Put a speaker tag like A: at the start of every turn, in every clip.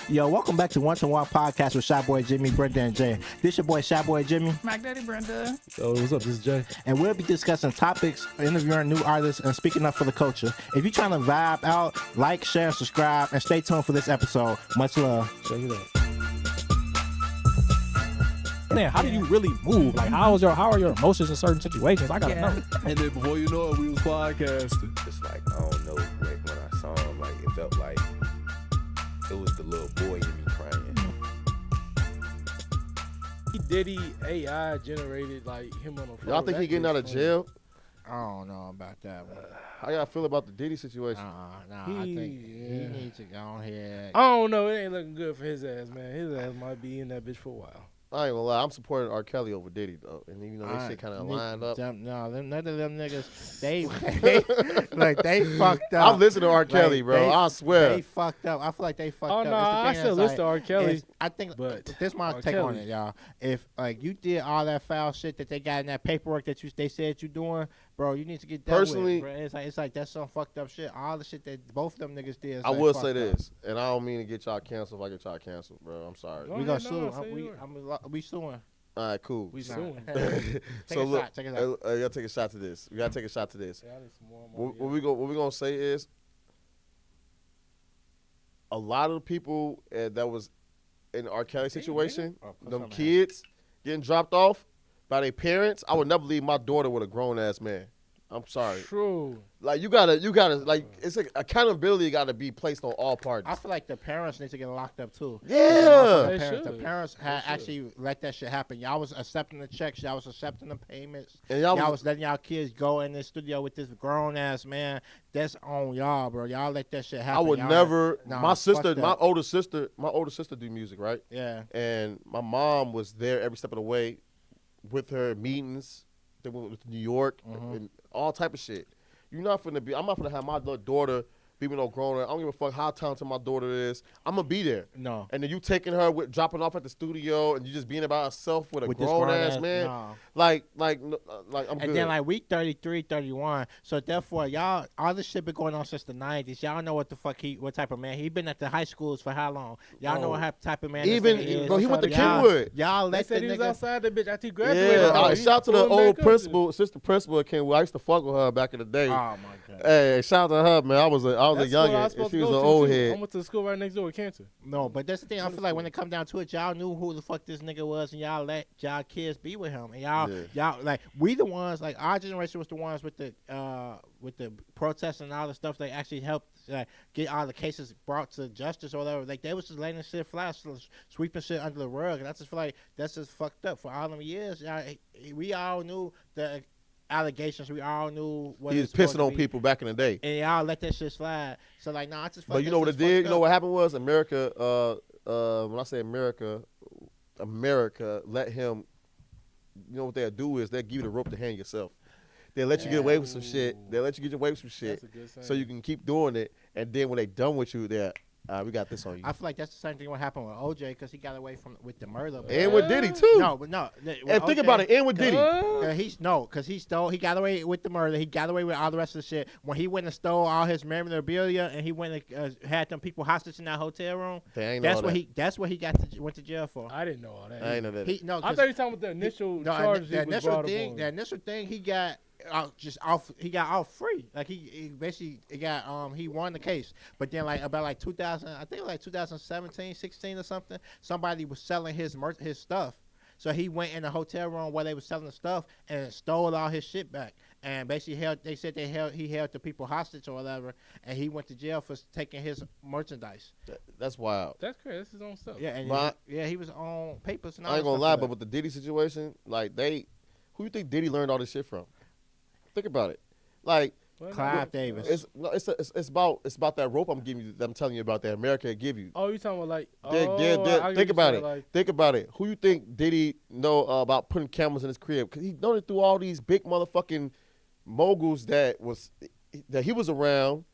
A: Yo, welcome back to Once and Walk podcast with Shy Boy Jimmy, Brenda, and Jay. This your boy Shy Boy Jimmy.
B: Mac Daddy Brenda.
C: Yo, what's up? This is Jay.
A: And we'll be discussing topics, interviewing new artists, and speaking up for the culture. If you're trying to vibe out, like, share, and subscribe, and stay tuned for this episode. Much love.
C: Check it out. Man, how do you really move? Like, how are your emotions in certain situations? I gotta know.
D: And then before you know it, we was podcasting.
E: It's like, I don't know, like, when I saw him, like, it felt like it was the little boy in me crying.
F: Diddy AI generated like him on a photo.
D: Y'all think he getting out of jail?
A: I don't know about that one.
D: How y'all feel about the Diddy situation?
A: I think he needs to go ahead.
F: I don't know. It ain't looking good for his ass, man. His ass might be in that bitch for a while.
D: I ain't gonna lie, I'm supporting R. Kelly over Diddy though, and you know they shit kind of lined up.
A: No, none of them niggas, they fucked up.
D: I'm listening to R. Kelly, bro. I swear.
A: They fucked up. I feel like they fucked up.
F: Oh no, I still listen to R. Kelly.
A: I think,
F: but
A: this is my take on it, y'all. If like you did all that foul shit that they got in that paperwork that they said you doing, bro, you need to get that
D: Personally,
A: with, bro. It's like that's some fucked up shit. All the shit that both of them niggas did.
D: I will say this, and I don't mean to get y'all canceled if I get y'all canceled, bro. I'm sorry.
A: We gonna sue. We suing.
D: All right, cool.
F: We suing.
D: So look,
A: check it out.
D: you gotta take a shot to this. We gotta take a shot to this.
F: Yeah, I need some more
D: What we gonna say is, a lot of the people that was in the R. Kelly situation, them kids getting dropped off by their parents. I would never leave my daughter with a grown ass man. I'm sorry.
F: True.
D: Like you gotta like it's like accountability gotta be placed on all parties.
A: I feel like the parents need to get locked up too.
D: Yeah.
A: The parents had actually let that shit happen. Y'all was accepting the checks. Y'all was accepting the payments.
D: And
A: y'all was letting y'all kids go in the studio with this grown ass man. That's on y'all, bro. Y'all let that shit happen.
D: I would
A: y'all
D: never.
A: Nah,
D: my sister, my
A: up.
D: older sister do music, right?
A: Yeah.
D: And my mom was there every step of the way with her meetings. They went to New York and all type of shit. I'm not finna have my little daughter be with no grown up. I don't give a fuck how talented my daughter is. I'm gonna be there.
A: No.
D: And then you taking her dropping off at the studio and you just being about herself with a grown ass man.
A: No.
D: Like I'm good.
A: And then like we 33, 31. So therefore y'all all this shit been going on since the 90s. Y'all know what the fuck what type of man he been at the high schools for how long? Y'all know what type of man
D: even
A: this nigga is.
D: bro, he went to Kenwood.
A: Y'all let
F: They said
A: the
F: he was
A: nigga
F: outside that bitch after he graduated.
D: Yeah, shout out to the old principal, sister principal at Kenwood. I used to fuck with her back in the day.
A: Oh my god.
D: Hey, shout out to her, man. I was a youngin', and she was an old head.
F: I went to the school right next door with Cancer.
A: No, but that's the thing. I feel like when it come down to it, y'all knew who the fuck this nigga was, and y'all let y'all kids be with him, and y'all like we the ones like our generation was the ones with the protests and all the stuff. They actually helped get all the cases brought to justice or whatever. Like they was just letting shit fly, sweeping shit under the rug, and I just feel like that's just fucked up. For all them years, we all knew the allegations. We all knew what
D: he was pissing on people back in the day,
A: and y'all let that shit slide. So like, I just.
D: But you know what it did? You know what happened was America. When I say America let him. You know what they'll do is they'll give you the rope to hang yourself. They'll let you get away with some shit. They'll let you get away with some shit, so you can keep doing it. And then when they done with you, we got this on you.
A: I feel like that's the same thing what happened with OJ because he got away with the murder.
D: And with Diddy too.
A: No, but no.
D: And think about it. And with Diddy.
A: Because he stole. He got away with the murder. He got away with all the rest of the shit. When he went and stole all his memorabilia and he went and had them people hostage in that hotel room. That's what he went to jail for.
F: I didn't know all that.
D: I didn't know that.
F: I thought you were talking about the initial charges.
A: The initial thing he got. He got off free. Like he basically he won the case. But then about 2000, I think 2017, 16 or something, somebody was selling his stuff. So he went in the hotel room where they were selling the stuff and stole all his shit back. And basically he held the people hostage or whatever, and he went to jail for taking his merchandise.
D: That's wild.
F: That's crazy. That's his own stuff.
A: Yeah, and he was on papers and all
D: I ain't gonna
A: stuff
D: lie,
A: like
D: but with the Diddy situation, who you think Diddy learned all this shit from? Think about it. Like
A: Clive Davis.
D: It's about that rope I'm giving you. That I'm telling you about that America give you.
F: Oh, you talking about
D: Think about it. Think about it. Who you think Diddy know about putting cameras in his crib? Because he known it through all these big motherfucking moguls that he was around.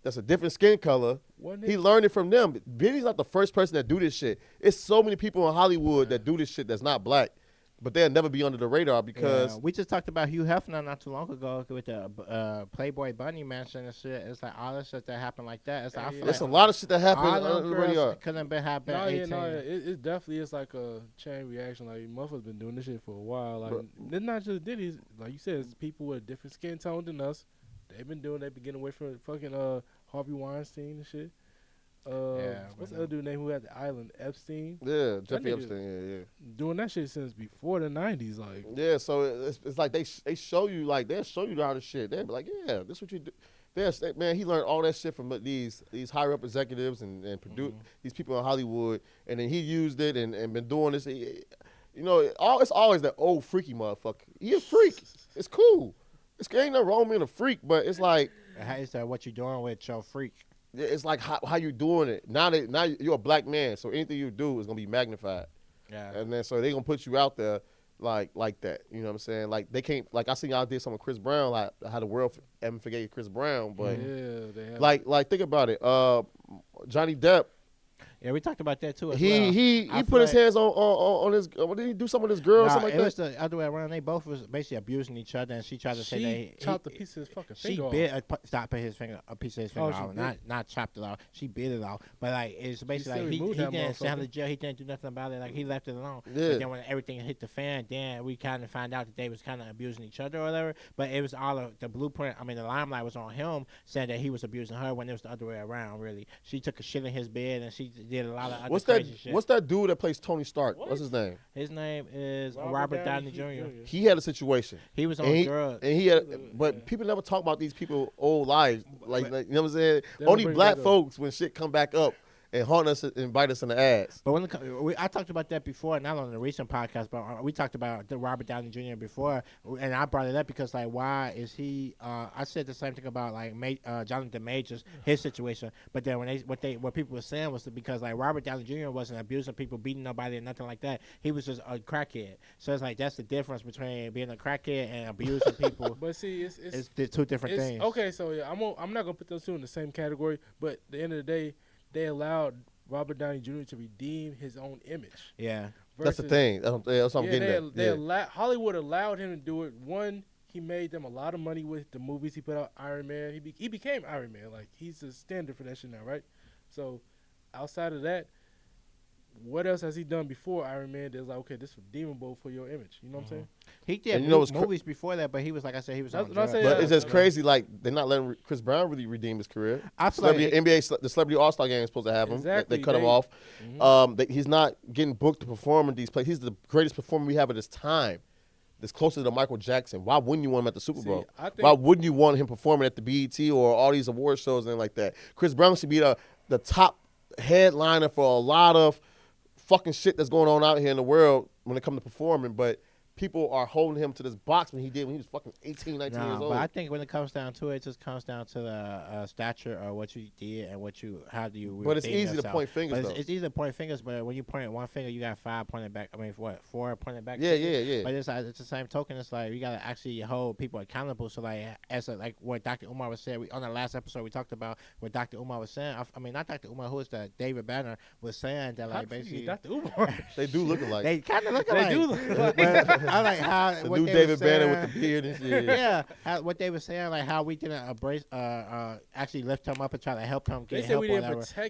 D: That's a different skin color. He learned it from them. Diddy's not the first person that do this shit. It's so many people in Hollywood that do this shit that's not black. but they'll never be under the radar because
A: we just talked about Hugh Hefner not too long ago with the Playboy Bunny Mansion and shit. It's like all the shit that happened like that. It's like, I feel
D: there's
A: like
D: a lot of shit that happened
A: all
D: under
A: them
D: the
A: girls
D: radar.
A: couldn't have been happening.
F: No,
A: 18.
F: it definitely is like a chain reaction. Like motherfuckers been doing this shit for a while. Like it's not just Diddy. Like you said, it's people with a different skin tone than us. They've been getting away from fucking Harvey Weinstein and shit. What's the other dude name who had the island? Epstein.
D: Yeah, Jeffrey Epstein. Yeah.
F: Doing that shit since before the 90s. Like
D: Yeah, so it's like they show you like they'll show you all the shit. They'll be like, yeah, this is what you do. Man, he learned all that shit from these higher up executives and these people in Hollywood, and then he used it and been doing this. You know, it's always that old freaky motherfucker. He a freak. It's cool. It's ain't no wrong being a freak, but it's like
A: How is that what you doing with your freak?
D: it's like how you doing it. Now you're a black man, so anything you do is gonna be magnified.
A: Yeah.
D: And then so they gonna put you out there like that. You know what I'm saying? Like they can't like I seen y'all did something with Chris Brown, like how the world haven't forgave Chris Brown, but
F: they have
D: like think about it. Johnny Depp.
A: Yeah, we talked about that too.
D: He put his hands on his. What did he do? Something with his girl, or something like
A: it
D: that.
A: was the other way around. They both was basically abusing each other, and she tried to say that
F: chopped a piece of his fucking
A: she
F: finger off.
A: bit a piece of his finger
F: she
A: off,
F: bit?
A: not chopped it off. She bit it off, but like it's basically
F: still
A: like he
F: removed that
A: didn't send her
F: motherfucker.
A: to jail. He didn't do nothing about it. Like he left it alone.
D: Yeah.
A: But then when everything hit the fan, then we kind of found out that they was kind of abusing each other or whatever. But it was all of the blueprint. I mean, the limelight was on him saying that he was abusing her when it was the other way around. Really, she took a shit in his bed and she did a lot of other crazy shit.
D: What's that dude that plays Tony Stark? What's his name?
A: His name is Robert Downey Jr.
D: He had a situation.
A: He was on drugs.
D: And he had, but people never talk about these people old lives. Like you know what I'm saying?
F: They don't
D: Only
F: bring
D: black
F: that up.
D: folks when shit come back up and haunt us and bite us in the ass.
A: But I talked about that before, not on the recent podcast, but we talked about the Robert Downey Jr. before, and I brought it up because like, why is he? I said the same thing about like Jonathan Majors, his situation. But then what people were saying was that because like Robert Downey Jr. wasn't abusing people, beating nobody, or nothing like that. He was just a crackhead. So it's like that's the difference between being a crackhead and abusing people.
F: But see, it's
A: the two different things.
F: Okay, so yeah, I'm not gonna put those two in the same category. But at the end of the day, they allowed Robert Downey Jr. to redeem his own image.
A: Yeah,
D: That's the thing. That's what I'm getting at.
F: Hollywood allowed him to do it. One, he made them a lot of money with the movies he put out. Iron Man, he became Iron Man. Like he's the standard for that shit now, right? So outside of that, what else has he done before Iron Man that's like, okay, this is redeemable for your image? You know what I'm saying?
A: He did movies before that, but he was like I said, he was on drugs.
D: But it's just crazy. Like they're not letting Chris Brown really redeem his career.
A: I feel like
D: the Celebrity All-Star Game is supposed to have him.
F: Exactly,
D: They cut him off. He's not getting booked to perform in these places. He's the greatest performer we have at this time. That's closer to Michael Jackson. Why wouldn't you want him at the Super Bowl? Why wouldn't you want him performing at the BET or all these award shows and like that? Chris Brown should be the top headliner for a lot of fucking shit that's going on out here in the world when it comes to performing, but people are holding him to this box when he was fucking 18, 19 years old.
A: But I think when it comes down to it, it just comes down to the stature of what you did and how do you.
D: But it's easy
A: yourself.
D: to point fingers.
A: It's easy to point fingers, but when you point one finger, you got five pointed back. I mean, four pointed back.
D: Yeah.
A: But it's the same token. It's like you gotta actually hold people accountable. So like like what Dr. Umar was saying on the last episode, we talked about what Dr. Umar was saying. I mean, not Dr. Umar, who is that? David Banner was saying that like basically
F: Dr. Umar.
D: They do look alike.
A: They kind of look alike.
F: They do look alike.
A: But I like how
D: the
A: what
D: new
A: they
D: David
A: were
D: Banner
A: saying.
D: with the beard and shit.
A: Yeah, what they were saying, like how we didn't embrace, actually lift him up and try to help him get help. We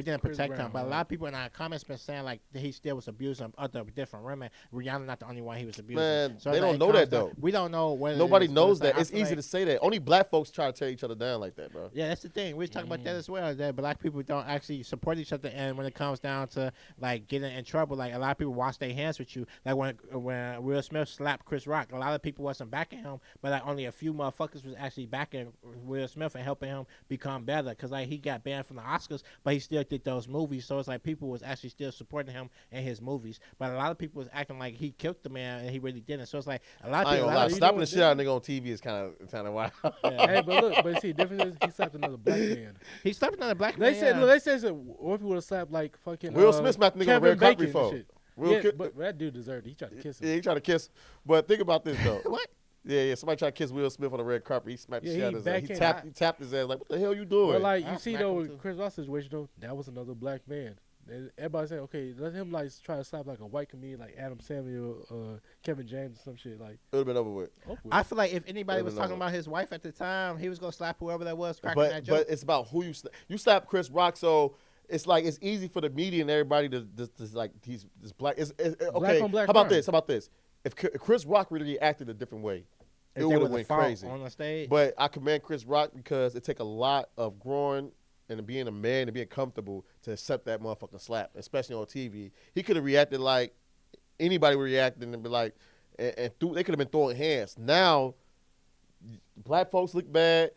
A: didn't protect him, but a lot of people in our comments been saying like he still was abusing other different women. Rihanna not the only one he was abusing.
D: Man,
A: so
D: they don't know that though.
A: We don't know what.
D: Nobody knows that.
A: Like,
D: it's easy to say that. Only black folks try to tear each other down like that, bro.
A: Yeah, that's the thing. We was talking about that as well. That black people don't actually support each other, and when it comes down to like getting in trouble, like a lot of people wash their hands with you. Like when Will Smith slapped Chris Rock, a lot of people wasn't backing him, but like only a few motherfuckers was actually backing Will Smith and helping him become better. Cause like he got banned from the Oscars, but he still did those movies. So it's like people was actually still supporting him in his movies. But a lot of people was acting like he killed the man and he really didn't. So it's like a lot of people.
D: Stopping the shit out of nigga on TV is kind of wild.
F: Yeah. Hey, but see, the difference is he slapped another black man.
A: He slapped another black man.
F: They said what if he would have slapped like fucking
D: Will Smith smacked the nigga on the red carpet before.
F: But that dude deserved it. He tried to kiss him.
D: Yeah, he tried to kiss. But think about this though.
A: What?
D: Yeah. Somebody tried to kiss Will Smith on the red carpet. He smacked the shit out of his ass. He tapped his ass like, what the hell you doing?
F: But like you see though, with Chris Rock's situation though, that was another black man. And everybody saying, okay, let him like try to slap like a white comedian like Adam Samuel, Kevin James, or some shit like.
D: It would have been over with.
A: I feel like if anybody was
D: Living
A: talking
D: on.
A: about his wife at the time, he was gonna slap whoever that was cracking that joke.
D: But it's about who you slap Chris Rock, so it's like it's easy for the media and everybody to like this black. Okay,
F: Black on black
D: how about
F: crime.
D: this? How about this? If Chris Rock really acted a different way,
A: If
D: it
A: they
D: would have
A: was
D: went
A: a fault
D: crazy.
A: on the stage.
D: But I commend Chris Rock because it take a lot of growing and being a man and being comfortable to accept that motherfucking slap, especially on TV. He could have reacted like anybody would react and be like, they could have been throwing hands. Now, black folks look bad.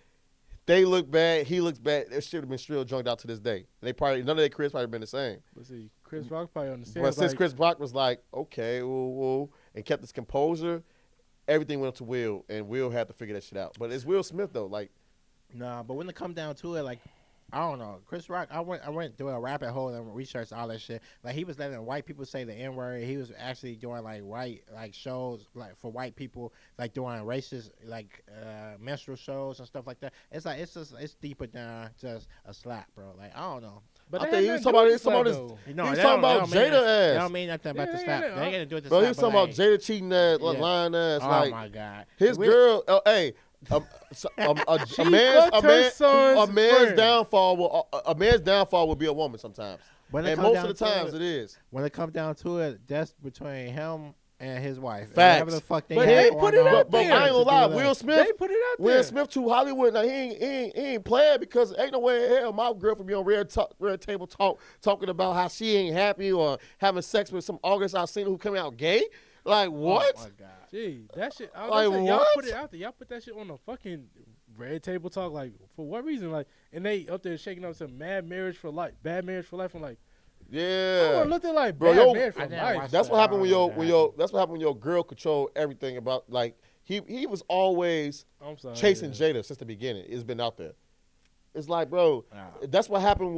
D: They look bad. He looks bad. It should have been still drunked out to this day. And none of their careers probably been the same.
F: But see, Chris Rock probably understands.
D: But since
F: like,
D: Chris Rock was like, okay, woo, and kept his composure, everything went up to Will, and Will had to figure that shit out. But it's Will Smith though, like.
A: Nah, but when it come down to it, like, I don't know, Chris Rock. I went through a rabbit hole and researched all that shit. Like, he was letting white people say the N word. He was actually doing like shows like for white people, like doing racist like menstrual shows and stuff like that. It's like it's deeper than just a slap, bro. Like, I don't know.
F: But
D: I
F: they
D: think he
F: had
D: was
F: nothing
D: talking
F: to do
D: about
F: with
D: this.
F: the slap,
D: He
F: though.
D: was talking about Jada
A: They
D: ass.
A: don't mean nothing about the
F: Yeah,
A: slap.
F: yeah,
A: They ain't gonna do it to
D: Bro,
A: slap.
D: he was talking
A: but
D: about Jada cheating that
A: Yeah.
D: lying ass.
A: Oh
D: like
A: my god,
D: his
A: We-
D: girl. A
F: She
D: man's
F: fucked her son's friend.
D: downfall will be a woman sometimes,
A: When it
D: and
A: come
D: most
A: down
D: of the
A: to
D: times it is.
A: When it comes down to it, that's between him and his wife.
D: Facts.
A: Whatever the fuck they
F: But
A: had
F: they
A: going
F: put it
A: on,
F: out
D: But
F: there.
D: I ain't gonna lie,
A: to do
D: Will
A: that.
D: Smith.
F: They put it out
D: Will
F: there.
D: Smith too Hollywood. Now he ain't playing because ain't no way in hell my girlfriend be on red table talking about how she ain't happy or having sex with some August Alsina who coming out gay. Like what?
A: Oh my god.
F: Gee, that shit. I was
D: Like,
F: gonna say, y'all
D: what?
F: put it out there. Y'all put that shit on the fucking red table talk. Like, for what reason? Like, and they up there shaking up some bad marriage for life. I'm like, I
D: Yeah.
F: looked at like
D: Bro,
F: bad
D: yo,
F: marriage
A: I
F: for
A: didn't
F: life.
A: watch
D: That's
A: that.
D: what happened
A: I
D: when
A: don't know
D: that's what happened when your girl control everything about like he was always
F: I'm sorry.
D: chasing
F: yeah.
D: Jada since the beginning. It's been out there. It's like, bro,
A: Nah.
D: that's what happened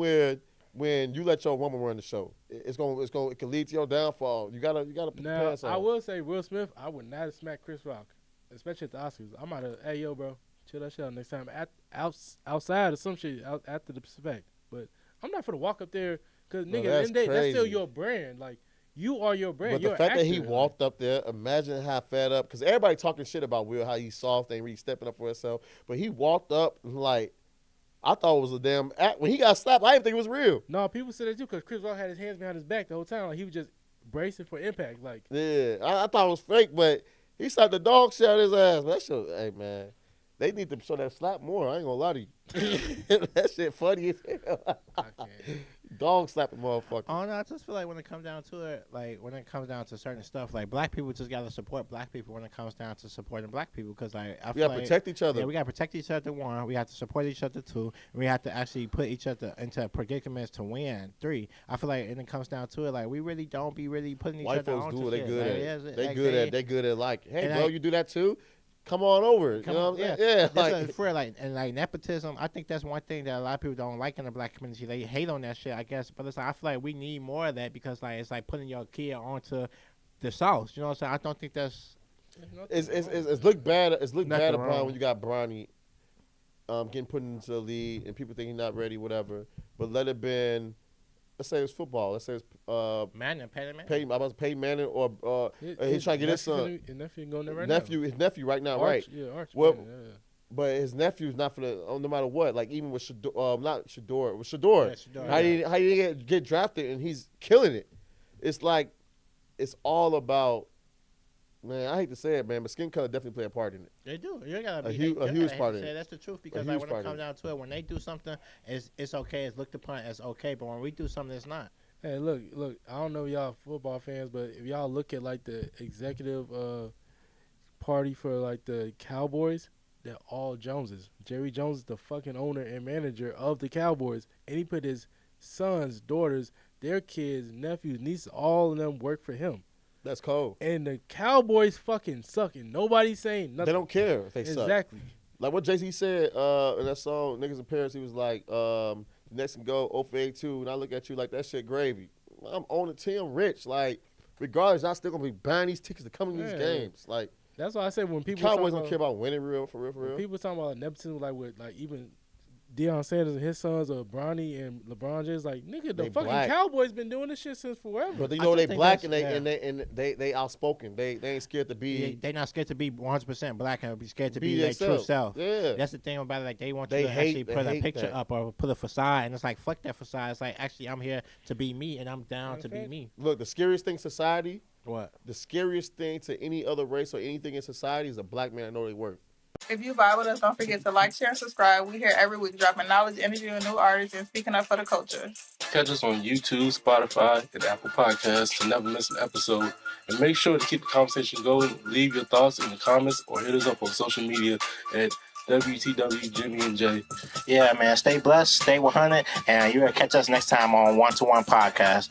D: when you let your woman run the show. It can lead to your downfall. You gotta put the
F: Now,
D: pants on.
F: I will say, Will Smith, I would not have smacked Chris Rock, especially at the Oscars. I'm out of, hey, yo, bro, chill that shit out next time. Outside or some shit after the spec. But I'm not for to walk up there because,
D: No,
F: nigga,
D: that's
F: that's still
D: crazy.
F: your brand. Like, you are your brand.
D: But
F: You're
D: the fact
F: an
D: that he
F: actor.
D: walked up there, imagine how fed up, because everybody talking shit about Will, how he's soft, ain't really stepping up for himself. But he walked up and like, I thought it was a damn act. When he got slapped, I didn't think it was real.
F: No, people said that too because Chris Rock had his hands behind his back the whole time. Like, he was just bracing for impact. Like,
D: Yeah, I thought it was fake, but he slapped the dog shit out of his ass. But that shit, hey man, they need to show that slap more. I ain't gonna lie to you. That shit funny as hell.
F: I can't.
D: Dog slapping motherfucker.
A: Oh no, I just feel like when it comes down to it, like when it comes down to certain stuff, like black people just gotta support black people when it comes down to supporting black people, because like I
D: We
A: feel
D: gotta
A: like
D: protect each other.
A: yeah, we gotta protect each other. One, we have to support each other. Two, we have to actually put each other into predicaments to win. Three, I feel like when it comes down to it, like we really don't be really putting each
D: White
A: other
D: folks
A: on
D: do
A: to
D: it. They
A: shit.
D: good
A: Like,
D: at
A: yes,
D: it. They
A: like,
D: good at like, hey
A: and
D: bro, you do that too? Come on over.
A: Come
D: you know
A: on,
D: what I'm saying? Yeah,
A: That's
D: like,
A: for like and like nepotism. I think that's one thing that a lot of people don't like in the black community. They hate on that shit, I guess. But it's like I feel like we need more of that because like it's like putting your kid onto the sauce. You know what I'm saying? I don't think that's
D: it's looked bad. It's looked
A: Nothing
D: bad upon
A: wrong.
D: when you got Bronny getting put into the lead and people think he's not ready, whatever. But let it been. Let's say it's football. Let's say it's
A: man and Petty man.
D: Peyton Manning or he's trying to get his son.
F: His nephew going there right
D: His nephew right now,
F: now.
D: right?
F: Yeah, Arch.
D: Well,
F: yeah.
D: But his nephew's not for the no matter what. Like even with not Shador, with Shador,
A: Yeah, Shador,
D: how you get drafted and he's killing it. It's like it's all about. Man, I hate to say it, man, but skin color definitely play a part in it.
A: They do. You gotta
D: A
A: be
D: huge
A: you gotta
D: part
A: hate
D: of
A: to
D: it.
A: say that's the truth because
D: A
A: like
D: huge
A: when
D: part
A: it
D: of
A: comes
D: it.
A: down to it, when they do something, it's okay. It's looked upon as okay. But when we do something, it's not.
F: Hey, look. I don't know y'all football fans, but if y'all look at like the executive party for like the Cowboys, they're all Joneses. Jerry Jones is the fucking owner and manager of the Cowboys, and he put his sons, daughters, their kids, nephews, nieces, all of them work for him.
D: That's cold.
F: And the Cowboys fucking suck, and nobody's saying nothing.
D: They don't care if they suck.
F: Exactly.
D: Like what Jay-Z said in that song, Niggas in Paris, he was like, the next can go 0 for 82, and I look at you like that shit gravy. I'm on the team rich. Like, regardless, I'm still going to be buying these tickets to come to these
F: Yeah.
D: games. Like,
F: That's why I said when people
D: Cowboys
F: talk
D: don't care about winning for real.
F: People talking about nepotism, like with like even Deion Sanders and his sons, or Bronny and LeBron James, like nigga, the
D: They
F: fucking
D: black.
F: Cowboys been doing this shit since forever.
D: But you
A: I
D: know they
A: think
D: black
A: that's-
D: and they outspoken. They ain't scared to be.
A: They not scared to be 100% black and be scared to
D: Be
A: be their true
D: themselves.
A: self.
D: Yeah.
A: That's the thing about it. Like they want
D: They
A: you to
D: hate-
A: actually
D: they
A: put a
D: hate
A: picture
D: that.
A: up or put a facade, and it's like fuck that facade. It's like actually I'm here to be me, and I'm down to be me.
D: Look, the scariest thing in society,
A: What?
D: the scariest thing to any other race or anything in society is a black man that know their worth.
B: If you vibe with us, don't forget to like, share, and subscribe. We here every week dropping knowledge, interviewing new artists, and speaking up for the culture.
G: Catch us on YouTube, Spotify, and Apple Podcasts to never miss an episode. And make sure to keep the conversation going. Leave your thoughts in the comments or hit us up on social media at WTW Jimmy and Jay.
A: Yeah, man. Stay blessed, stay 100, and you're gonna catch us next time on 1-to-1 Podcast.